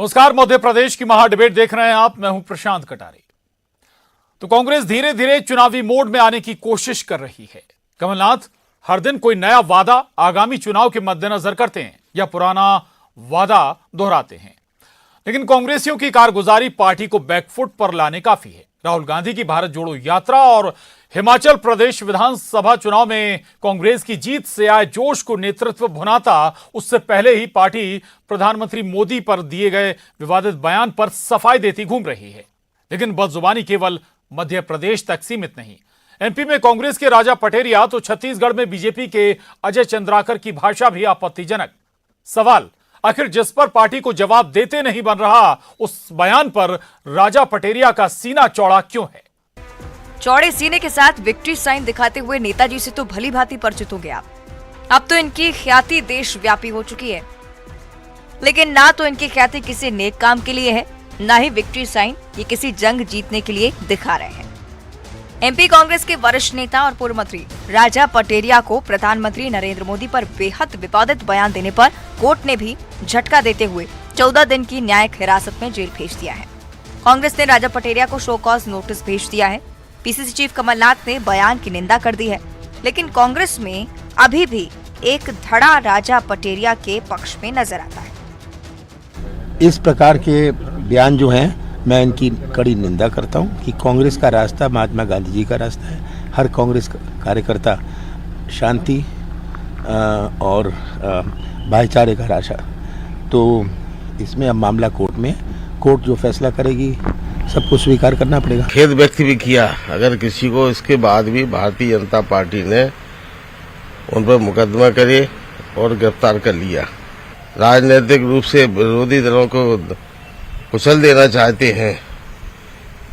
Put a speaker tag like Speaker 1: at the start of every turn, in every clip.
Speaker 1: नमस्कार, मध्य प्रदेश की महा डिबेट देख रहे हैं आप। मैं हूं प्रशांत कटारे। तो कांग्रेस धीरे धीरे चुनावी मोड में आने की कोशिश कर रही है। कमलनाथ हर दिन कोई नया वादा आगामी चुनाव के मद्देनजर करते हैं या पुराना वादा दोहराते हैं, लेकिन कांग्रेसियों की कारगुजारी पार्टी को बैकफुट पर लाने काफी है। राहुल गांधी की भारत जोड़ो यात्रा और हिमाचल प्रदेश विधानसभा चुनाव में कांग्रेस की जीत से आए जोश को नेतृत्व भुनाता, उससे पहले ही पार्टी प्रधानमंत्री मोदी पर दिए गए विवादित बयान पर सफाई देती घूम रही है। लेकिन बदजुबानी केवल मध्य प्रदेश तक सीमित नहीं। एमपी में कांग्रेस के राजा पटेरिया तो छत्तीसगढ़ में बीजेपी के अजय चंद्राकर की भाषा भी आपत्तिजनक। सवाल, आखिर जिस पर पार्टी को जवाब देते नहीं बन रहा, उस बयान पर राजा पटेरिया का सीना चौड़ा क्यों है?
Speaker 2: चौड़े सीने के साथ विक्ट्री साइन दिखाते हुए नेताजी से तो भली भांति परिचित हो गया। अब तो इनकी ख्याति देशव्यापी हो चुकी है, लेकिन ना तो इनकी ख्याति किसी नेक काम के लिए है, ना ही विक्ट्री साइन ये किसी जंग जीतने के लिए दिखा रहे हैं। एमपी कांग्रेस के वरिष्ठ नेता और पूर्व मंत्री राजा पटेरिया को प्रधानमंत्री नरेंद्र मोदी पर बेहद विवादित बयान देने पर कोर्ट ने भी झटका देते हुए 14 दिन की न्यायिक हिरासत में जेल भेज दिया है। कांग्रेस ने राजा पटेरिया को शो कॉज नोटिस भेज दिया है। पीसीसी चीफ कमलनाथ ने बयान की निंदा कर दी है, लेकिन कांग्रेस में अभी भी एक धड़ा राजा पटेरिया के पक्ष में नजर आता है।
Speaker 3: इस प्रकार के बयान जो हैं, मैं इनकी कड़ी निंदा करता हूं कि कांग्रेस का रास्ता महात्मा गांधी जी का रास्ता है। हर कांग्रेस कार्यकर्ता शांति और भाईचारे का रास्ता, तो इसमें अब मामला कोर्ट में, कोर्ट जो फैसला करेगी सबको स्वीकार करना पड़ेगा।
Speaker 4: खेद व्यक्त भी किया अगर किसी को इसके बाद भी भारतीय जनता पार्टी ने उन पर मुकदमा करे और गिरफ्तार कर लिया, राजनीतिक रूप से विरोधी दलों को कुचल देना चाहते हैं।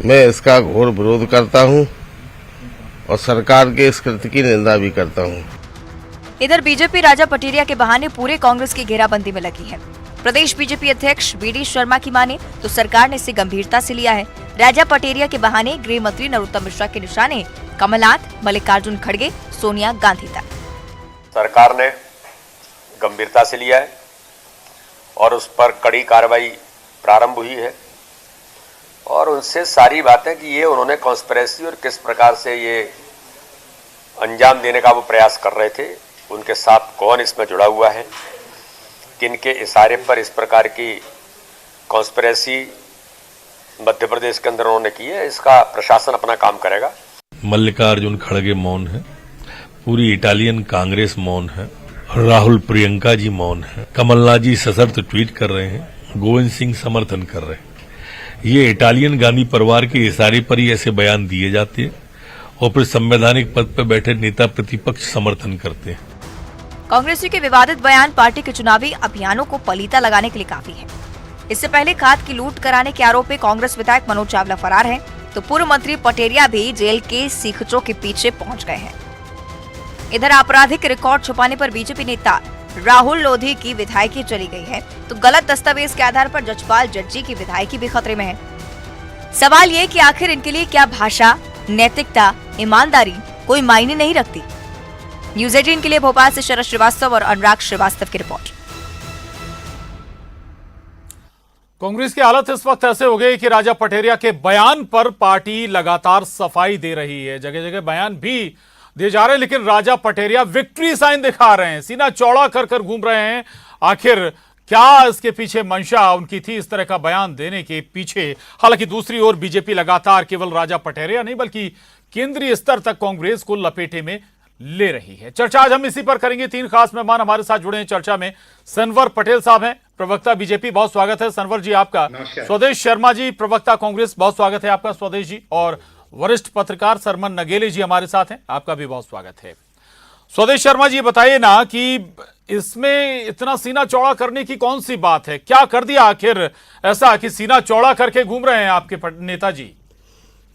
Speaker 4: मैं इसका घोर विरोध करता हूं और सरकार के इस कृत्य की निंदा भी करता हूं।
Speaker 2: इधर बीजेपी राजा पटेरिया के बहाने पूरे कांग्रेस की घेराबंदी में लगी है। प्रदेश बीजेपी अध्यक्ष बीडी शर्मा की माने तो सरकार ने इसे गंभीरता से लिया है। राजा पटेरिया के बहाने गृह मंत्री नरोत्तम मिश्रा के निशाने कमलनाथ, मल्लिकार्जुन खड़गे, सोनिया गांधी तक।
Speaker 5: सरकार ने गंभीरता से लिया है और उस पर कड़ी कार्रवाई प्रारंभ हुई है और उनसे सारी बातें कि ये उन्होंने कॉन्स्पिरेसी और किस प्रकार से ये अंजाम देने का वो प्रयास कर रहे थे, उनके साथ कौन इसमें जुड़ा हुआ है, किनके इशारे पर इस प्रकार की कॉन्स्पिरेसी मध्य प्रदेश के अंदर उन्होंने की है, इसका प्रशासन अपना काम करेगा।
Speaker 6: मल्लिकार्जुन खड़गे मौन है, पूरी इटालियन कांग्रेस मौन है, राहुल प्रियंका जी मौन है, कमलनाथ जी सशर्त ट्वीट कर रहे हैं, गोविंद सिंह समर्थन कर रहे हैं। ये इटालियन गांधी परिवार के इशारे पर ही ऐसे बयान दिए जाते हैं और फिर संवैधानिक पद पर बैठे नेता प्रतिपक्ष समर्थन करते हैं।
Speaker 2: कांग्रेसियों के विवादित बयान पार्टी के चुनावी अभियानों को पलीता लगाने के लिए काफी है। इससे पहले खाद की लूट कराने के आरोप में कांग्रेस विधायक मनोज चावला फरार है, तो पूर्व मंत्री पटेरिया भी जेल के सीखचों के पीछे पहुंच गए हैं। इधर आपराधिक रिकॉर्ड छुपाने पर बीजेपी नेता राहुल लोधी की विधायकी चली गई है, तो गलत दस्तावेज के आधार पर जजपाल जज्जी की विधायकी भी खतरे में है। सवाल ये कि आखिर इनके लिए क्या भाषा, नैतिकता, ईमानदारी कोई मायने नहीं रखती। न्यूज़ 18 के लिए भोपाल से शरद श्रीवास्तव और अनुराग श्रीवास्तव की रिपोर्ट।
Speaker 1: कांग्रेस की हालत इस वक्त ऐसे हो गई कि राजा पटेरिया के बयान पर पार्टी लगातार सफाई दे रही है। जगह जगह बयान भी दिए जा रहे हैं, लेकिन राजा पटेरिया विक्ट्री साइन दिखा रहे हैं, सीना चौड़ा कर कर घूम रहे हैं। आखिर क्या इसके पीछे मंशा उनकी थी इस तरह का बयान देने के पीछे? हालांकि दूसरी ओर बीजेपी लगातार केवल राजा पटेरिया नहीं बल्कि केंद्रीय स्तर तक कांग्रेस को लपेटे में ले रही है। चर्चा आज हम इसी पर करेंगे। 3 खास मेहमान हमारे साथ जुड़े हैं चर्चा में। सनवर पटेल साहब हैं, प्रवक्ता बीजेपी, बहुत स्वागत है सनवर जी आपका। स्वदेश शर्मा जी, प्रवक्ता कांग्रेस, बहुत स्वागत है आपका स्वदेश जी। और वरिष्ठ पत्रकार सरमन नगेले जी हमारे साथ हैं, आपका भी बहुत स्वागत है। स्वदेश शर्मा जी, बताइए ना कि इसमें इतना सीना चौड़ा करने की कौन सी बात है? क्या कर दिया आखिर ऐसा कि सीना चौड़ा करके घूम रहे हैं आपके नेताजी?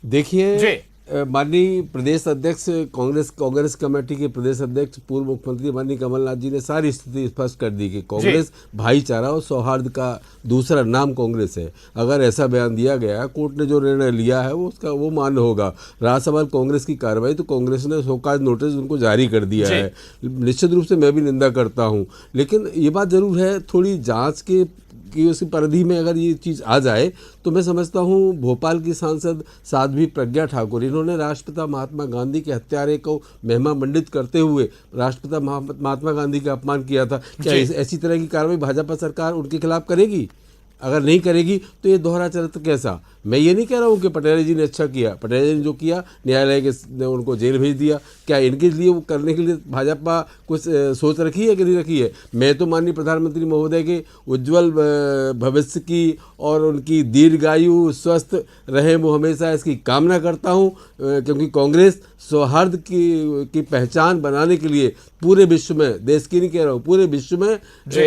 Speaker 7: देखिए, माननीय प्रदेश अध्यक्ष कांग्रेस कमेटी के प्रदेश अध्यक्ष पूर्व मुख्यमंत्री माननीय कमलनाथ जी ने सारी स्थिति स्पष्ट कर दी कि कांग्रेस भाईचारा और सौहार्द का दूसरा नाम कांग्रेस है। अगर ऐसा बयान दिया गया, कोर्ट ने जो निर्णय लिया है वो मान्य होगा। रहा सवाल कांग्रेस की कार्रवाई, तो कांग्रेस ने शोकाज नोटिस उनको जारी कर दिया है। निश्चित रूप से मैं भी निंदा करता हूँ, लेकिन ये बात जरूर है, थोड़ी जाँच के कि उसकी परिधि में अगर ये चीज़ आ जाए तो मैं समझता हूँ भोपाल की सांसद साध्वी प्रज्ञा ठाकुर, इन्होंने राष्ट्रपिता महात्मा गांधी के हत्यारे को महिमा मंडित करते हुए राष्ट्रपिता महात्मा गांधी का अपमान किया था। क्या ऐसी तरह की कार्रवाई भाजपा सरकार उनके खिलाफ करेगी? अगर नहीं करेगी तो ये दोहरा चरित्र कैसा? मैं ये नहीं कह रहा हूँ कि पटेल जी ने अच्छा किया, पटेल जी ने जो किया न्यायालय के ने उनको जेल भेज दिया, क्या इनके लिए वो करने के लिए भाजपा कुछ सोच रखी है कि नहीं रखी है? मैं तो माननीय प्रधानमंत्री महोदय के उज्जवल भविष्य की और उनकी दीर्घायु स्वस्थ रहे वो हमेशा इसकी कामना करता हूँ, क्योंकि कांग्रेस सौहार्द की पहचान बनाने के लिए पूरे विश्व में, देश की नहीं कह रहा हूँ, पूरे विश्व में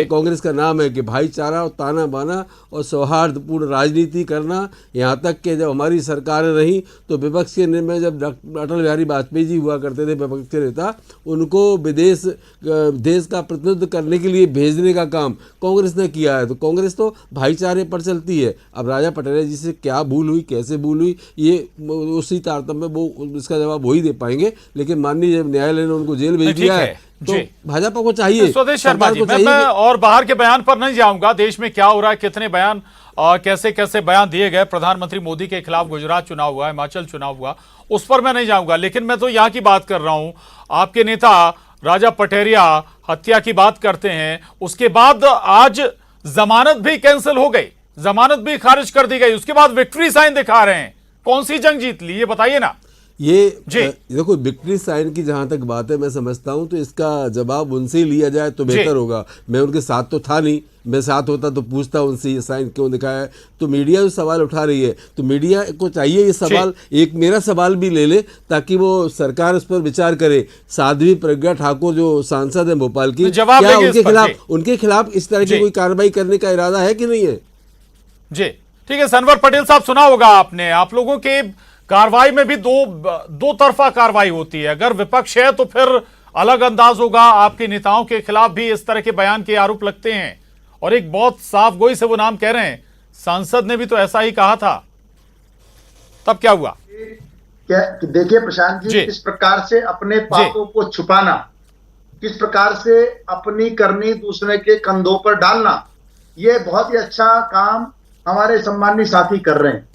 Speaker 7: कांग्रेस का नाम है कि भाईचारा और ताना बाना और सौहार्दपूर्ण राजनीति करना। यहाँ तक कि जब हमारी सरकारें रहीं तो विपक्ष के में जब अटल बिहारी वाजपेयी जी हुआ करते थे विपक्ष के नेता, उनको विदेश देश का प्रतिनिधित्व करने के लिए भेजने का काम कांग्रेस ने किया है। तो कांग्रेस तो भाईचारे पर चलती है। अब राजा पटेल जी से क्या भूल हुई, कैसे भूल हुई, ये उसी तारतम्य में वो इसका जवाब वही दे पाएंगे। लेकिन माननीय न्यायालय ने उनको जेल भेज दिया है तो भाजपा को चाहिए,
Speaker 1: स्वदेश शर्मा जी, मैं और बाहर के बयान पर नहीं जाऊंगा, देश में क्या हो रहा है, कितने बयान और कैसे कैसे बयान दिए गए, प्रधानमंत्री मोदी के खिलाफ गुजरात चुनाव हुआ, हिमाचल चुनाव हुआ, उस पर मैं नहीं जाऊंगा। लेकिन मैं तो यहाँ की बात कर रहा हूं, आपके नेता राजा पटेरिया हत्या की बात करते हैं, उसके बाद आज जमानत भी कैंसिल हो गई, जमानत भी खारिज कर दी गई, उसके बाद विक्ट्री साइन दिखा रहे हैं। कौन सी जंग जीत ली, ये बताइए ना।
Speaker 7: ये देखो, विक्ट्री साइन की जहां तक बात है, मैं समझता हूं तो इसका जवाब उनसे ही लिया जाए तो बेहतर होगा। मैं उनके साथ तो था नहीं, मैं साथ होता तो पूछता उनसे ये साइन क्यों दिखाया है। तो मीडिया जो सवाल उठा रही है तो मीडिया को चाहिए ये सवाल, एक मेरा सवाल भी ले ले ताकि वो सरकार उस पर विचार करे। साध्वी प्रज्ञा ठाकुर जो सांसद है भोपाल की, क्या उनके खिलाफ इस तरह की कोई कार्रवाई करने का इरादा है कि नहीं है?
Speaker 1: जी ठीक है, सनवर पटेल साहब, सुना होगा आपने, आप लोगों के कार्रवाई में भी दो तरफा कार्रवाई होती है। अगर विपक्ष है तो फिर अलग अंदाज होगा, आपके नेताओं के खिलाफ भी इस तरह के बयान के आरोप लगते हैं और एक बहुत साफ गोई से वो नाम कह रहे हैं, सांसद ने भी तो ऐसा ही कहा था। तब क्या हुआ?
Speaker 8: देखिए प्रशांत जी, किस प्रकार से अपने पापों को छुपाना, किस प्रकार से अपनी करनी दूसरे के कंधों पर डालना, ये बहुत ही अच्छा काम हमारे सम्माननीय साथी कर रहे हैं।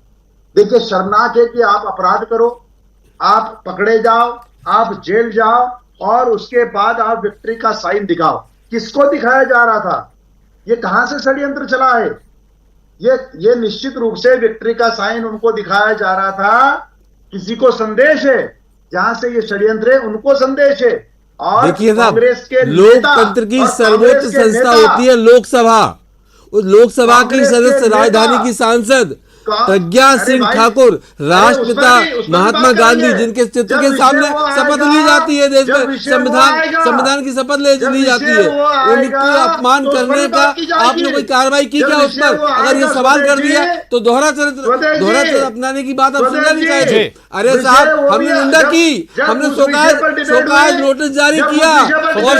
Speaker 8: देखिए, शर्मनाक है कि आप अपराध करो, आप पकड़े जाओ, आप जेल जाओ और उसके बाद आप विक्ट्री का साइन दिखाओ। किसको दिखाया जा रहा था? ये कहां से षड्यंत्र चला है? ये निश्चित रूप से विक्ट्री का साइन उनको दिखाया जा रहा था, किसी को संदेश है, जहां से ये षड्यंत्र है उनको संदेश है। और
Speaker 7: देखिए साहब,
Speaker 8: कांग्रेस के
Speaker 7: लोकतंत्र की सर्वोच्च संस्था होती है लोकसभा। उस लोकसभा की सदस्य, राजधानी की सांसद प्रज्ञा सिंह ठाकुर, राष्ट्रपिता महात्मा गांधी जिनके चित्र के सामने शपथ ली जाती है देश में, संविधान की शपथ ली जाती है, उनको अपमान करने का आपने कोई कार्रवाई की क्या उस पर? अगर ये सवाल कर दिया तो दोहरा चरित्र अपनाने की बात आप सुनना नहीं चाहते। अरे साहब, हमने निंदा की, हमने शोकाज नोटिस जारी किया और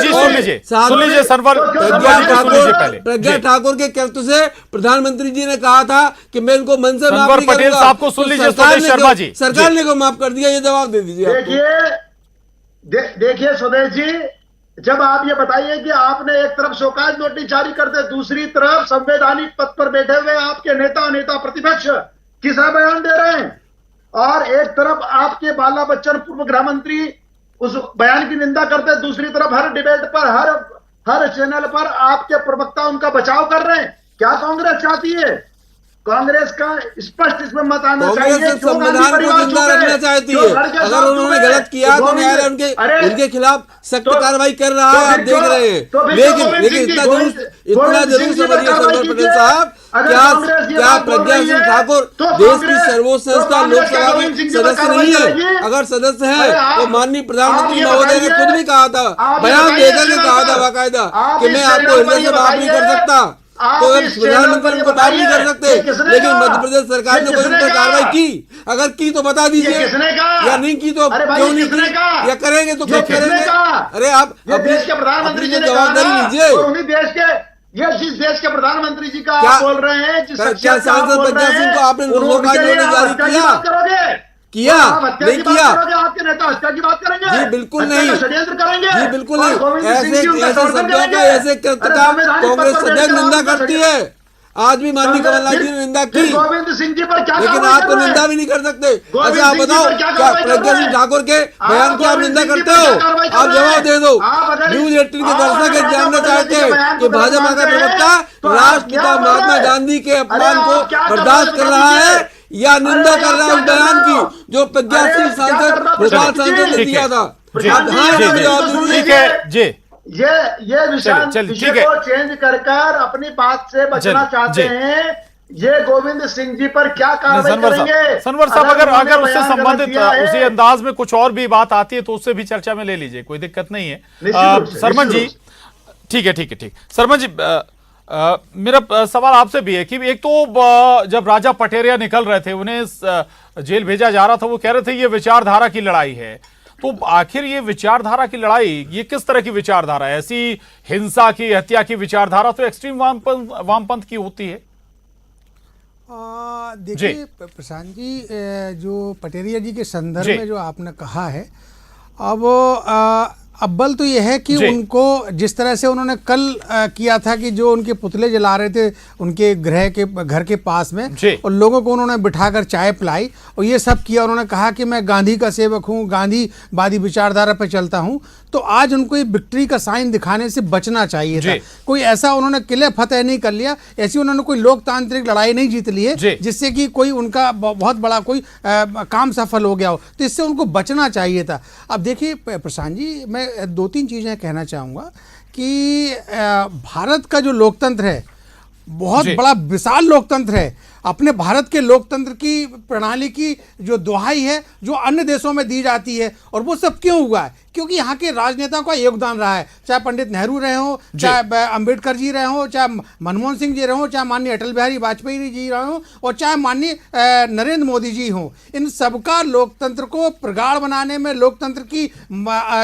Speaker 7: प्रज्ञा ठाकुर के कृत्य से प्रधानमंत्री जी ने कहा था कि मैं इनको
Speaker 1: सनवर पटेल साहब को सुन लीजिए, स्वदेश शर्मा जी,
Speaker 7: सरकार ने को माफ कर दिया, ये जवाब दे दीजिए।
Speaker 8: देखिए स्वदेश जी, जब आप ये बताइए कि आपने एक तरफ शोकाज नोटिस जारी कर दे, दूसरी तरफ संवैधानिक पद पर बैठे हुए आपके नेता प्रतिपक्ष किसा बयान दे रहे हैं, और एक तरफ आपके बाला बच्चन पूर्व गृह मंत्री उस बयान की निंदा करते, दूसरी तरफ हर डिबेट पर, हर चैनल पर आपके प्रवक्ता उनका बचाव कर रहे हैं। क्या कांग्रेस चाहती है? कांग्रेस का स्पष्ट इसमें मत आना चाहिए।
Speaker 7: संविधान को जिंदा रखना चाहती है। अगर उन्होंने गलत किया तो न्यायालय उनके खिलाफ सख्त कार्रवाई कर रहा है, आप देख रहे हैं। लेकिन इतना जरूर समझिए सनवर पटेल साहब, क्या प्रज्ञा सिंह ठाकुर देश की सर्वोच्च संस्था लोकसभा की सदस्य नहीं है? अगर सदस्य है तो माननीय प्रधानमंत्री महोदय ने खुद भी कहा था, बयान देकर के कहा था बाकायदा कि मैं आपको हृदय से माफ नहीं कर सकता, तो प्रधानमंत्री उनको माफ नहीं कर सकते। लेकिन मध्य प्रदेश सरकार ने कोई उन पर कार्रवाई की? अगर की तो बता दीजिए, या नहीं की तो क्यों नहीं की, या करेंगे तो कब करेंगे? अरे आप
Speaker 8: देश के प्रधानमंत्री जी
Speaker 7: जवाबदारी लीजिए।
Speaker 8: उन्हीं देश के, ये जिस देश के प्रधानमंत्री जी का आप बोल रहे हैं,
Speaker 7: क्या सांसद प्रज्ञा सिंह को आपने शोकाज नोटिस जारी किया? नहीं किया?
Speaker 8: आपके नेता हत्या की बात करेंगे?
Speaker 7: जी बिल्कुल नहीं,
Speaker 8: षड्यंत्र करेंगे?
Speaker 7: जी बिल्कुल नहीं। ऐसे शब्दों का, ऐसे कृत्य का कांग्रेस सदैव निंदा करती है। आज भी माननीय कमलनाथ जी ने निंदा की,
Speaker 8: गोविंद सिंह जी पर क्या,
Speaker 7: लेकिन आप तो निंदा भी नहीं कर सकते। अच्छा आप बताओ, क्या प्रज्ञा सिंह ठाकुर के बयान की आप निंदा करते हो? आप जवाब दे दो। न्यूज 18 के दर्शक ये जानना चाहते हैं कि भाजपा का प्रवक्ता राष्ट्रपिता महात्मा गांधी के अपमान को बर्दाश्त कर रहा है या निंदा कर रहा है उस बयान की जो प्रज्ञा सिंह सांसद, भोपाल सांसद ने दिया था?
Speaker 1: ठीक है जी,
Speaker 8: ये विषय को चेंज कर अपनी बात से बचना चाहते हैं। ये गोविंद सिंह जी पर क्या कार्रवाई करेंगे?
Speaker 1: सनवर साहब, अगर उससे संबंधित उसी अंदाज में कुछ और भी बात आती है तो उससे भी चर्चा में ले लीजिए, कोई दिक्कत नहीं है। सरमन जी, ठीक है। सरमन जी, मेरा सवाल आपसे भी है कि एक तो जब राजा पटेरिया निकल रहे थे, उन्हें जेल भेजा जा रहा था, वो कह रहे थे ये विचारधारा की लड़ाई है। तो आखिर ये विचारधारा की लड़ाई, ये किस तरह की विचारधारा है? ऐसी हिंसा की, हत्या की विचारधारा तो एक्सट्रीम वामपंथ की होती है।
Speaker 9: देखिए प्रशांत जी, जो पटेरिया जी के संदर्भ में जो आपने कहा है, अब अव्वल तो यह है कि उनको जिस तरह से उन्होंने कल किया था कि जो उनके पुतले जला रहे थे उनके घर के पास में, और लोगों को उन्होंने बिठाकर चाय पिलाई और ये सब किया। उन्होंने कहा कि मैं गांधी का सेवक हूँ, गांधीवादी विचारधारा पर चलता हूँ। तो आज उनको ये विक्ट्री का साइन दिखाने से बचना चाहिए था। कोई ऐसा उन्होंने किले फतेह नहीं कर लिया, ऐसी उन्होंने कोई लोकतांत्रिक लड़ाई नहीं जीत ली है जिससे कि कोई उनका बहुत बड़ा कोई काम सफल हो गया हो। तो इससे उनको बचना चाहिए था। अब देखिए प्रशांत जी, मैं 2-3 चीज़ें कहना चाहूँगा कि भारत का जो लोकतंत्र है बहुत बड़ा विशाल लोकतंत्र है। अपने भारत के लोकतंत्र की प्रणाली की जो दुहाई है जो अन्य देशों में दी जाती है, और वो सब क्यों हुआ है? क्योंकि यहाँ के राजनेताओं का योगदान रहा है। चाहे पंडित नेहरू रहे हो, चाहे अंबेडकर जी रहे हो, चाहे मनमोहन सिंह जी रहे हो, चाहे माननीय अटल बिहारी वाजपेयी जी रहे हो, और चाहे माननीय नरेंद्र मोदी जी हों, इन सबका लोकतंत्र को प्रगाढ़ बनाने में, लोकतंत्र की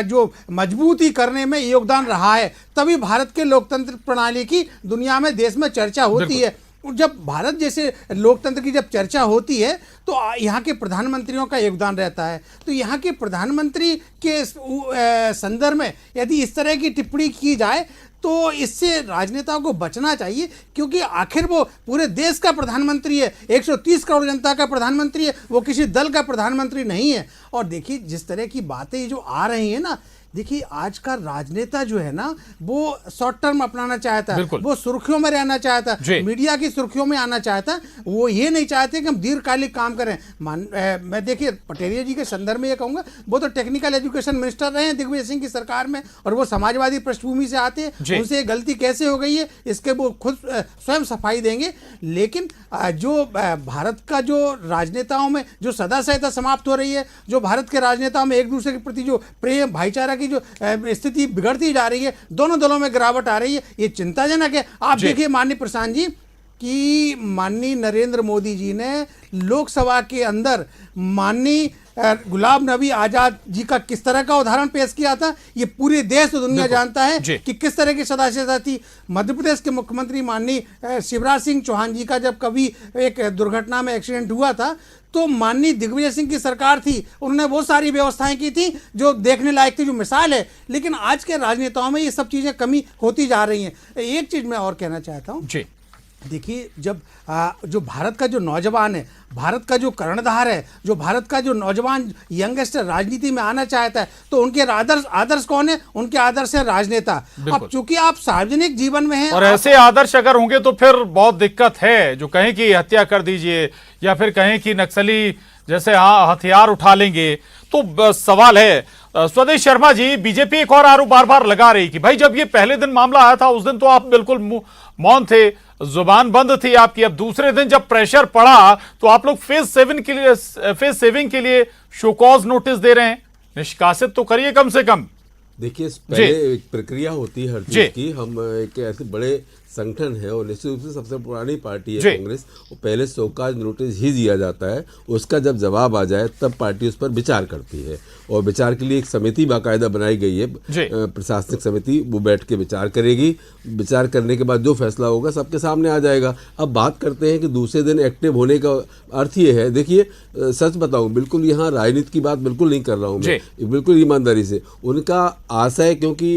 Speaker 9: जो मजबूती करने में योगदान रहा है। तभी भारत के लोकतंत्र प्रणाली की दुनिया में, देश में चर्चा होती है। जब भारत जैसे लोकतंत्र की जब चर्चा होती है तो यहाँ के प्रधानमंत्रियों का योगदान रहता है। तो यहाँ के प्रधानमंत्री के संदर्भ में यदि इस तरह की टिप्पणी की जाए तो इससे राजनेताओं को बचना चाहिए, क्योंकि आखिर वो पूरे देश का प्रधानमंत्री है, 130 करोड़ जनता का प्रधानमंत्री है, वो किसी दल का प्रधानमंत्री नहीं है। और देखिए जिस तरह की बातें जो आ रही हैं ना, देखिए आज का राजनेता जो है ना वो शॉर्ट टर्म अपनाना चाहता है, वो सुर्खियों में रहना चाहता है, मीडिया की सुर्खियों में आना चाहता है। वो ये नहीं चाहते कि हम दीर्घकालिक काम करें। मैं देखिए पटेरिया जी के संदर्भ में ये कहूँगा, वो तो टेक्निकल एजुकेशन मिनिस्टर रहे हैं दिग्विजय सिंह की सरकार में, और वो समाजवादी पृष्ठभूमि से आते हैं। उनसे गलती कैसे हो गई है इसके वो खुद स्वयं सफाई देंगे। लेकिन जो भारत का जो राजनेताओं में जो सदा सहता समाप्त हो रही है, जो भारत के राजनेताओं में एक दूसरे के प्रति जो प्रेम भाईचारा की जो स्थिति बिगड़ती जा रही है, दोनों दलों में गिरावट आ रही है, ये चिंताजनक है। आप देखिए माननीय प्रशांत जी कि माननीय नरेंद्र मोदी जी ने लोकसभा के अंदर माननीय गुलाम नबी आजाद जी का किस तरह का उदाहरण पेश किया था, ये पूरे देश और दुनिया जानता है कि किस तरह की सदाचारता थी। मध्य प्रदेश के मुख्यमंत्री माननीय शिवराज सिंह चौहान जी का जब कभी एक दुर्घटना में एक्सीडेंट हुआ था तो माननीय दिग्विजय सिंह की सरकार थी, उन्होंने वो सारी व्यवस्थाएं की थी जो देखने लायक थी, जो मिसाल है। लेकिन आज के राजनेताओं में ये सब चीज़ें कमी होती जा रही हैं। एक चीज़ मैं और कहना चाहता हूँ, देखिए जब जो भारत का जो नौजवान है, भारत का जो कर्णधार है, जो भारत का जो नौजवान यंगस्टर राजनीति में आना चाहता है, तो उनके आदर्श कौन है? उनके आदर्श है राजनेता। अब चूंकि आप सार्वजनिक जीवन में हैं और
Speaker 1: ऐसे आदर्श अगर होंगे तो फिर बहुत दिक्कत है। जो कहें कि हत्या कर दीजिए या फिर कहें कि नक्सली जैसे हथियार उठा लेंगे, तो सवाल है। स्वदेश शर्मा जी, बीजेपी एक और आरोप बार बार लगा रही कि भाई जब ये पहले दिन मामला आया था उस दिन तो आप बिल्कुल मौन थे, जुबान बंद थी आपकी। अब दूसरे दिन जब प्रेशर पड़ा तो आप लोग फेज सेविंग के लिए शो कॉज नोटिस दे रहे हैं। निष्कासित तो करिए कम से कम।
Speaker 7: देखिए पहले एक प्रक्रिया होती है हर चीज की। हम एक ऐसे बड़े संगठन है और निश्चित रूप से सबसे पुरानी पार्टी है कांग्रेस, वो पहले शोकाज नोटिस ही दिया जाता है, उसका जब जवाब आ जाए तब पार्टी उस पर विचार करती है। और विचार के लिए एक समिति बाकायदा बनाई गई है, प्रशासनिक समिति, वो बैठ के विचार करेगी। विचार करने के बाद जो फैसला होगा सबके सामने आ जाएगा। अब बात करते हैं कि दूसरे दिन एक्टिव होने का अर्थ ये है, देखिए सच बताऊं, बिल्कुल यहाँ राजनीति की बात बिल्कुल नहीं कर रहा हूँ मैं, बिल्कुल ईमानदारी से। उनका आशय, क्योंकि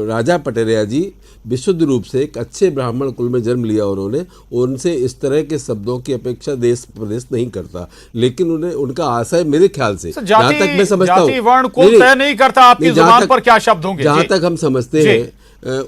Speaker 7: राजा पटेरिया जी विशुद्ध रूप से एक अच्छे ब्राह्मण कुल में जन्म लिया उन्होंने, उनसे इस तरह के शब्दों की अपेक्षा देश प्रदेश नहीं करता। लेकिन उन्हें उनका आशय मेरे ख्याल से जहां तक मैं समझता हूं,
Speaker 1: जाति वर्ण को तय नहीं करता आपकी जुबान पर क्या शब्द होंगे।
Speaker 7: जहां तक हम समझते हैं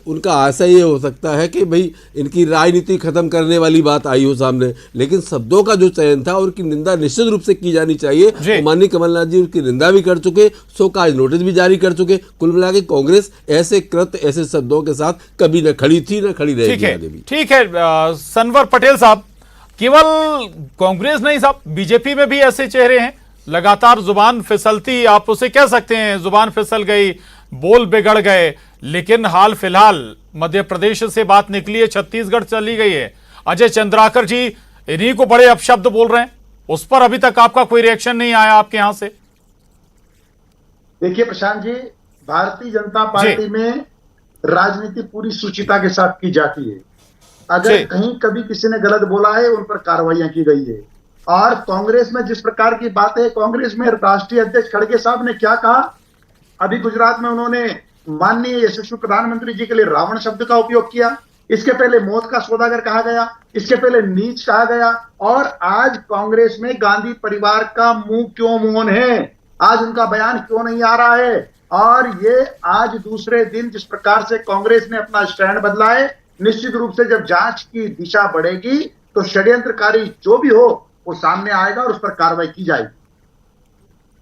Speaker 7: उनका आशय ये हो सकता है कि भाई इनकी राजनीति खत्म करने वाली बात आई हो सामने, लेकिन शब्दों का जो चयन था उनकी निंदा निश्चित रूप से की जानी चाहिए। माननीय कमलनाथ जी उनकी निंदा भी कर चुके, सो काज नोटिस भी जारी कर चुके। कुल मिला के कांग्रेस ऐसे कृत्य ऐसे शब्दों के साथ कभी न खड़ी थी न खड़ी रहेगी आगे भी।
Speaker 1: ठीक है सनवर पटेल साहब, केवल कांग्रेस नहीं साहब, बीजेपी में भी ऐसे चेहरे हैं, लगातार जुबान फिसलती, आप उसे कह सकते हैं जुबान फिसल गई, बोल बिगड़ गए। लेकिन हाल फिलहाल मध्य प्रदेश से बात निकली है, छत्तीसगढ़ चली गई है, अजय चंद्राकर जी इन्हीं को बड़े अपशब्द बोल रहे हैं, उस पर अभी तक आपका कोई रिएक्शन नहीं आया आपके यहां से?
Speaker 8: देखिए प्रशांत जी, भारतीय जनता पार्टी में राजनीति पूरी सुचिता के साथ की जाती है। अगर कहीं कभी किसी ने गलत बोला है उन पर कार्रवाइयां की गई है। और कांग्रेस में जिस प्रकार की बात है, कांग्रेस में राष्ट्रीय अध्यक्ष खड़गे साहब ने क्या कहा, अभी गुजरात में उन्होंने माननीय यशस्वी प्रधानमंत्री जी के लिए रावण शब्द का उपयोग किया, इसके पहले मौत का सौदागर कहा गया, इसके पहले नीच कहा गया, और आज कांग्रेस में गांधी परिवार का मुंह क्यों मौन है, आज उनका बयान क्यों नहीं आ रहा है। और ये आज दूसरे दिन जिस प्रकार से कांग्रेस ने अपना स्टैंड बदला है, निश्चित रूप से जब जांच की दिशा बढ़ेगी तो षड्यंत्रकारी जो भी हो वो सामने आएगा और उस पर कार्रवाई की जाएगी।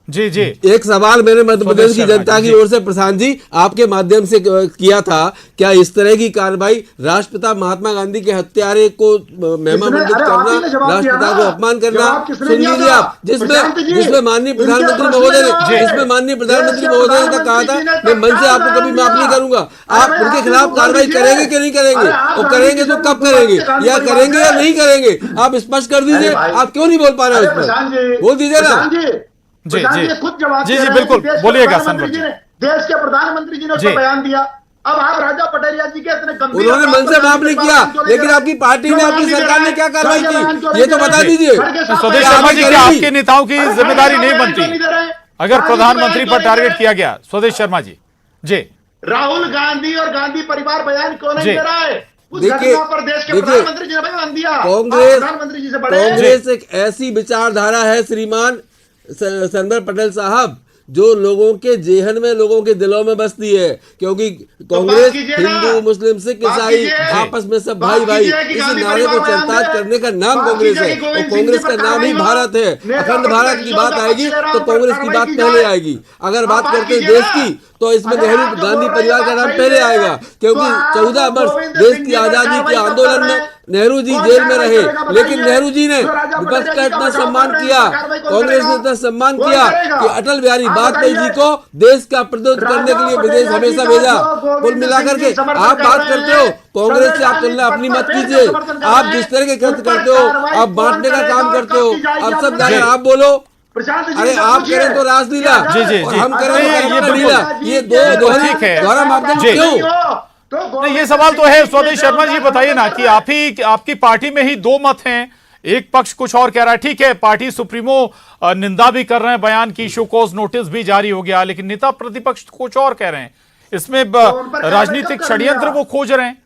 Speaker 1: जी जी,
Speaker 7: एक सवाल मैंने मध्य प्रदेश की जनता की ओर से प्रशांत जी आपके माध्यम से किया था, क्या इस तरह की कार्रवाई राष्ट्रपिता महात्मा गांधी के हत्यारे को महिमामंडित करना, राष्ट्रपिता को अपमान करना, सुन लीजिए आप, जिसमें माननीय प्रधानमंत्री महोदय ने कहा था मैं मन से आपको कभी माफ नहीं करूंगा, आप उनके खिलाफ कार्रवाई करेंगे कि नहीं करेंगे, और करेंगे तो कब करेंगे, या करेंगे या नहीं करेंगे, आप स्पष्ट कर दीजिए। आप क्यों नहीं बोल पा रहे उस पर, बोल दीजिए ना।
Speaker 8: जी जी, खुद जवाब
Speaker 1: जी बिल्कुल बोलिएगा।
Speaker 8: देश के प्रधानमंत्री जी ने उसका बयान दिया। अब आप राजा पटेरिया जी के इतने गंभीर,
Speaker 7: उन्होंने मन से माफ नहीं किया, लेकिन आपकी पार्टी ने, आपकी सरकार ने क्या कार्रवाई की ये तो बता दीजिए।
Speaker 1: स्वदेश शर्मा जी, क्या आपके नेताओं की जिम्मेदारी नहीं बनती अगर प्रधानमंत्री पर टारगेट किया गया? स्वदेश शर्मा जी जी,
Speaker 8: राहुल गांधी और गांधी परिवार बयान क्यों नहीं दे रहा है?
Speaker 7: देखिए
Speaker 8: प्रधानमंत्री जी ने बयान दिया,
Speaker 7: प्रधानमंत्री जी से कांग्रेस एक ऐसी विचारधारा है श्रीमान सनवर पटेल साहब जो लोगों के जेहन में, लोगों के दिलों में बसती है, क्योंकि कांग्रेस हिंदू मुस्लिम सिख ईसाई आपस में सब भाई भाई, इस नारे को चरितार्थ करने का नाम कांग्रेस है, और कांग्रेस का नाम ही भारत है। अखंड भारत की बात आएगी तो कांग्रेस की बात पहले आएगी। अगर बात करते हैं देश की तो इसमें नेहरू गांधी परिवार का नाम पहले आएगा, क्योंकि 14 वर्ष देश की आजादी के आंदोलन में नेहरू जी जेल में रहे, लेकिन नेहरू जी ने विपक्ष का इतना सम्मान किया, कांग्रेस ने इतना सम्मान किया कि अटल बिहारी वाजपेयी जी को देश का प्रतिनिधित्व करने के लिए विदेश हमेशा भेजा। कुल मिलाकर के आप बात करते हो कांग्रेस से, आप तुलना अपनी मत कीजिए। आप जिस तरह के कृत्य करते हो, आप बांटने का काम करते हो, अब सब जाकर आप बोलो, अरे आप करें तो रासलीला,
Speaker 1: जी जी जी,
Speaker 7: हम करें तो लीला, ये दो
Speaker 1: ठीक है
Speaker 7: द्वारा मापदंड क्यों?
Speaker 1: नहीं, ये सवाल तो है। स्वदेश शर्मा जी बताइए ना कि आपकी पार्टी में ही दो मत हैं, एक पक्ष कुछ और कह रहा है, ठीक है पार्टी सुप्रीमो निंदा भी कर रहे हैं, बयान की शो कॉज नोटिस भी जारी हो गया, लेकिन नेता प्रतिपक्ष कुछ और कह रहे हैं, इसमें राजनीतिक षड्यंत्र वो खोज रहे हैं।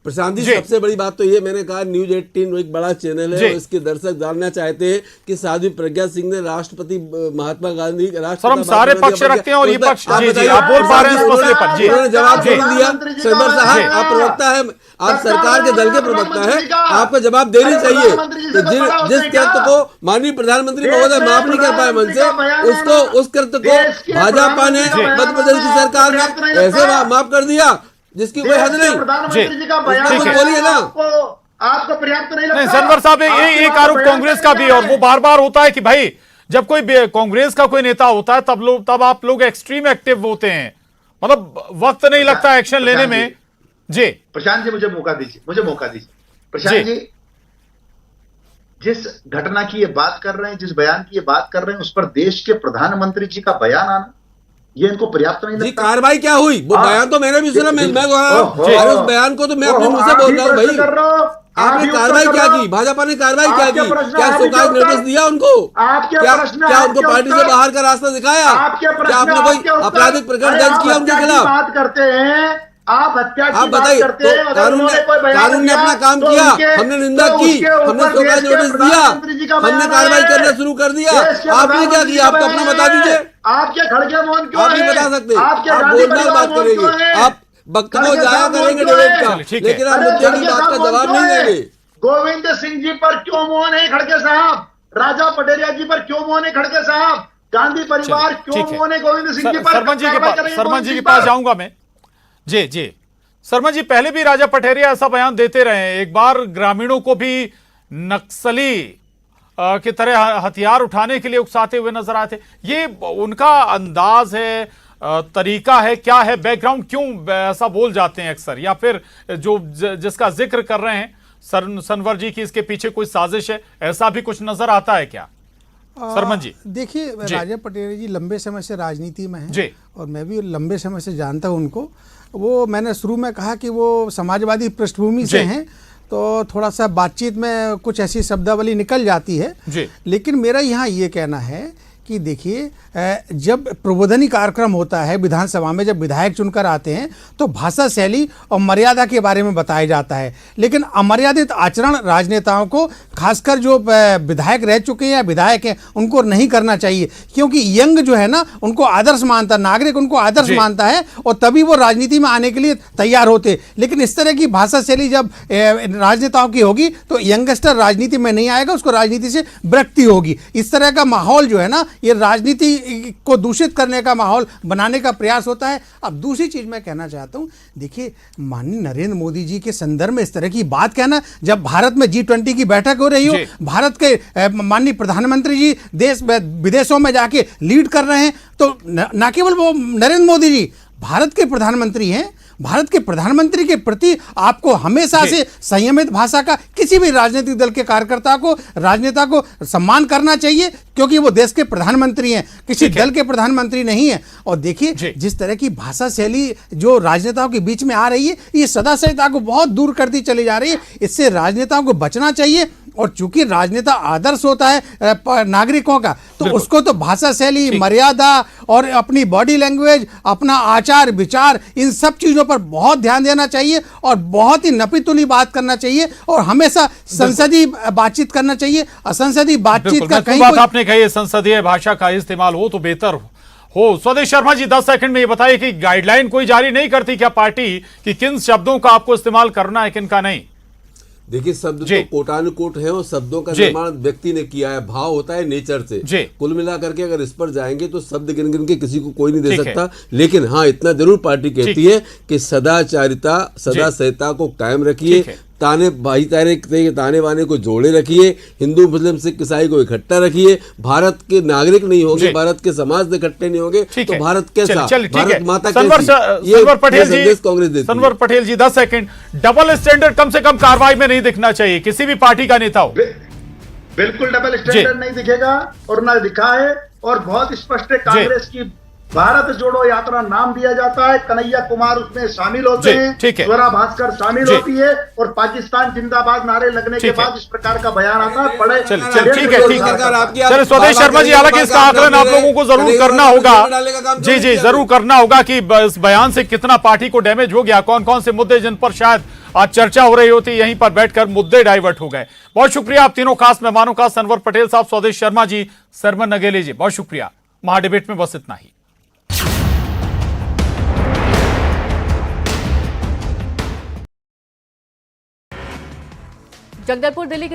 Speaker 7: प्रशांत जी, सबसे बड़ी बात तो ये, मैंने कहा न्यूज 18 एक बड़ा चैनल है और इसके दर्शक जानना चाहते हैं कि साध्वी प्रज्ञा सिंह ने राष्ट्रपति महात्मा गांधी,
Speaker 1: सर हम सारे पक्ष रखते हैं और ये पक्ष, जी आप बोल पा रहे हैं इस मसले पर। जी
Speaker 7: उन्होंने जवाब दे दिया। सनवर साहब, आप प्रवक्ता है, आप सरकार के दल के प्रवक्ता है, आपको जवाब देनी चाहिए। जिस कृत्य को माननीय प्रधानमंत्री महोदय माफ नहीं कर पाए मन से, उस कृत्य को भाजपा ने, मध्य प्रदेश की सरकार ने ऐसे माफ कर दिया जिसकी कोई हद नहीं।
Speaker 8: प्रधानमंत्री जी का बयान
Speaker 7: बोलिए ना,
Speaker 8: आपको पर्याप्त नहीं लगता?
Speaker 1: नहीं सनवर साहब, एक आरोप कांग्रेस का भी, और वो बार बार होता है कि भाई जब कोई कांग्रेस का कोई नेता होता है तब आप लोग एक्सट्रीम एक्टिव होते हैं, मतलब वक्त नहीं लगता एक्शन लेने में। जी
Speaker 8: प्रशांत जी, मुझे मौका दीजिए। प्रशांत जी, जिस घटना की ये बात कर रहे हैं, जिस बयान की ये बात कर रहे हैं, उस पर देश के प्रधानमंत्री जी का बयान आना, ये इनको पर्याप्त नहीं लगता?
Speaker 7: कार्रवाई क्या हुई वो बयान तो मैंने भी सुना, मैं उस बयान को तो मैं अपने मुंह से बोल रहा हूँ भाई। आपने कार्रवाई क्या की? भाजपा ने कार्रवाई क्या की? क्या शोकाज नोटिस दिया उनको? क्या उनको पार्टी से बाहर का रास्ता दिखाया? क्या आपने कोई आपराधिक प्रकरण दर्ज किया उनके खिलाफ?
Speaker 8: बात करते हैं आप हत्या की
Speaker 7: आप
Speaker 8: बात
Speaker 7: बताइए,
Speaker 8: करते हैं।
Speaker 7: तो
Speaker 8: अगर उन्होंने कोई बयान
Speaker 7: कानून ने
Speaker 8: दिया,
Speaker 7: अपना काम
Speaker 8: तो
Speaker 7: किया,
Speaker 8: उनके-
Speaker 7: हमने निंदा
Speaker 8: तो
Speaker 7: की,
Speaker 8: उसके
Speaker 7: हमने
Speaker 8: ऊपर
Speaker 7: 14
Speaker 8: देश के
Speaker 7: नोटिस दिया,
Speaker 8: प्रधानमंत्री जी का
Speaker 7: हमने
Speaker 8: बयान
Speaker 7: कार्रवाई
Speaker 8: है।
Speaker 7: करना शुरू कर दिया।
Speaker 8: देश के
Speaker 7: आपने क्या
Speaker 8: प्रधानमंत्री
Speaker 7: किया?
Speaker 8: का
Speaker 7: आप अपना
Speaker 8: बयान
Speaker 7: बता
Speaker 8: है।
Speaker 7: दीजिए।
Speaker 8: आपके खड़गे मौन क्यों
Speaker 7: आप नहीं
Speaker 8: है?
Speaker 7: बता सकते,
Speaker 8: आपके
Speaker 7: आप
Speaker 8: गांधी
Speaker 7: गोलमाल
Speaker 8: परिवार
Speaker 7: बात
Speaker 8: मौन क्यों
Speaker 7: करेंगे,
Speaker 8: है?
Speaker 7: आप वक्त को
Speaker 8: खड़गे
Speaker 7: जाया
Speaker 8: साहब मौन
Speaker 7: करेंगे
Speaker 8: क्यों
Speaker 7: डिबेट
Speaker 8: है?
Speaker 7: का,
Speaker 1: चलिए, ठीक है।
Speaker 7: लेकिन आप
Speaker 8: अरे
Speaker 7: मुद्दे की
Speaker 8: खड़गे
Speaker 7: बात
Speaker 8: साहब
Speaker 7: का
Speaker 8: मौन
Speaker 7: जवाब
Speaker 8: क्यों
Speaker 7: नहीं
Speaker 8: है?
Speaker 7: देंगे।
Speaker 8: गोविंद सिंह जी पर क्यों मौन है खड़गे साहब? राजा पटेरिया जी पर क्यों मौन है खड़गे साहब? गांधी परिवार क्यों
Speaker 1: ठीक है।
Speaker 8: मौन है गोविंद सिंह जी पर?
Speaker 1: सरमन जी के
Speaker 8: कार्रवाई
Speaker 1: पास
Speaker 8: करेंगे
Speaker 1: सरमन
Speaker 8: गोविंद
Speaker 1: जी के
Speaker 8: सिंह
Speaker 1: पास
Speaker 8: पर।
Speaker 1: जाऊंगा मैं। जी जी, शर्मा जी, पहले भी राजा पठेरिया ऐसा बयान देते रहे हैं। एक बार ग्रामीणों को भी नक्सली की तरह हथियार उठाने के लिए उकसाते हुए नजर आए थे। ये उनका अंदाज है, तरीका है, क्या है, बैकग्राउंड, क्यों ऐसा बोल जाते हैं अक्सर? या फिर जो जिसका जिक्र कर रहे हैं सनवर जी की, इसके पीछे कोई साजिश है, ऐसा भी कुछ नजर आता है क्या सरमन जी?
Speaker 9: देखिए, राजा पटेरिया जी लंबे समय से राजनीति में
Speaker 1: जी।
Speaker 9: हैं और मैं भी लंबे समय से जानता हूं उनको। वो मैंने शुरू में कहा कि वो समाजवादी पृष्ठभूमि से हैं, तो थोड़ा सा बातचीत में कुछ ऐसी शब्दावली निकल जाती है
Speaker 1: जी।
Speaker 9: लेकिन मेरा यहाँ ये कहना है कि देखिए, जब प्रबोधनी कार्यक्रम होता है विधानसभा में, जब विधायक चुनकर आते हैं तो भाषा शैली और मर्यादा के बारे में बताया जाता है, लेकिन अमर्यादित आचरण राजनेताओं को, खासकर जो विधायक रह चुके हैं या विधायक हैं, उनको नहीं करना चाहिए। क्योंकि यंग जो है ना, उनको आदर्श मानता, नागरिक उनको आदर्श मानता है और तभी वो राजनीति में आने के लिए तैयार होते। लेकिन इस तरह की भाषा शैली जब राजनेताओं की होगी तो यंगस्टर राजनीति में नहीं आएगा, उसको राजनीति से विरक्ति होगी। इस तरह का माहौल जो है ना, ये राजनीति को दूषित करने का माहौल बनाने का प्रयास होता है। अब दूसरी चीज मैं कहना चाहता हूं, देखिए, माननीय नरेंद्र मोदी जी के संदर्भ में इस तरह की बात कहना, जब भारत में G20 की बैठक हो रही हो, भारत के माननीय प्रधानमंत्री जी देश विदेशों में जाके लीड कर रहे हैं, तो न केवल वो नरेंद्र मोदी जी भारत के प्रधानमंत्री हैं, भारत के प्रधानमंत्री के प्रति आपको हमेशा से संयमित भाषा का, किसी भी राजनीतिक दल के कार्यकर्ता को, राजनेता को सम्मान करना चाहिए, क्योंकि वो देश के प्रधानमंत्री हैं, किसी दल के प्रधानमंत्री नहीं है। और देखिए, जिस तरह की भाषा शैली जो राजनेताओं के बीच में आ रही है, ये सदाचारिता को बहुत दूर करती चली जा रही है। इससे राजनेताओं को बचना चाहिए। और चूंकि राजनेता आदर्श होता है नागरिकों का, तो उसको तो भाषा शैली, मर्यादा और अपनी बॉडी लैंग्वेज, अपना आचार विचार, इन सब चीजों पर बहुत ध्यान देना चाहिए और बहुत ही नपीतुली बात करना चाहिए और हमेशा संसदीय बातचीत करना चाहिए। असंसदीय बातचीत का कहीं
Speaker 1: बात आपने कही, संसदीय भाषा का इस्तेमाल हो तो बेहतर हो। स्वदेश शर्मा जी, 10 सेकंड में ये बताइए कि गाइडलाइन कोई जारी नहीं करती क्या पार्टी कि किन शब्दों का आपको इस्तेमाल करना है, किन का नहीं?
Speaker 7: देखिए, शब्द तो कोटानुकोट है और शब्दों का निर्माण व्यक्ति ने किया है, भाव होता है नेचर से। कुल मिलाकर के अगर इस पर जाएंगे तो शब्द गिन गिन के किसी को कोई नहीं दे सकता। लेकिन हाँ, इतना जरूर पार्टी कहती है कि सदाचारिता, सदा संहिता को कायम रखिए, ताने भाईचारे के ताने बाने को जोड़े रखिए, हिंदू मुस्लिम सिख ईसाई को इकट्ठा रखिए। भारत के नागरिक नहीं होंगे, भारत के समाज से इकट्ठे नहीं होंगे तो भारत कैसा, भारत माता कैसी, ये संदेश कांग्रेस देती है।
Speaker 1: सनवर पटेल जी, 10 सेकंड, डबल स्टैंडर्ड कम से कम कार्रवाई में नहीं दिखना चाहिए किसी भी पार्टी का नेता हो।
Speaker 8: बिल्कुल डबल स्टैंडर्ड नहीं दिखेगा और ना दिखा है। और बहुत स्पष्ट है, कांग्रेस की भारत जोड़ो यात्रा नाम दिया जाता है, कन्हैया कुमार उसमें शामिल होते हैं, स्वरा भास्कर शामिल होती है और पाकिस्तान जिंदाबाद नारे लगने के बाद इस प्रकार का बयान आता है। पढ़े,
Speaker 1: ठीक है। चलिए स्वदेश शर्मा जी, हालांकि इसका आकलन आप लोगों को जरूर करना होगा। जी, जरूर करना होगा कि इस बयान से कितना पार्टी को डैमेज हो गया, कौन कौन से मुद्दे जिन पर शायद आज चर्चा हो रही होती, यहीं पर बैठकर मुद्दे डाइवर्ट हो गए। बहुत शुक्रिया आप तीनों खास मेहमानों का, सनवर पटेल साहब, स्वदेश शर्मा जी, सरमन नगेले जी, बहुत शुक्रिया। महाडिबेट में बस इतना ही।
Speaker 10: जगदलपुर दिल्ली के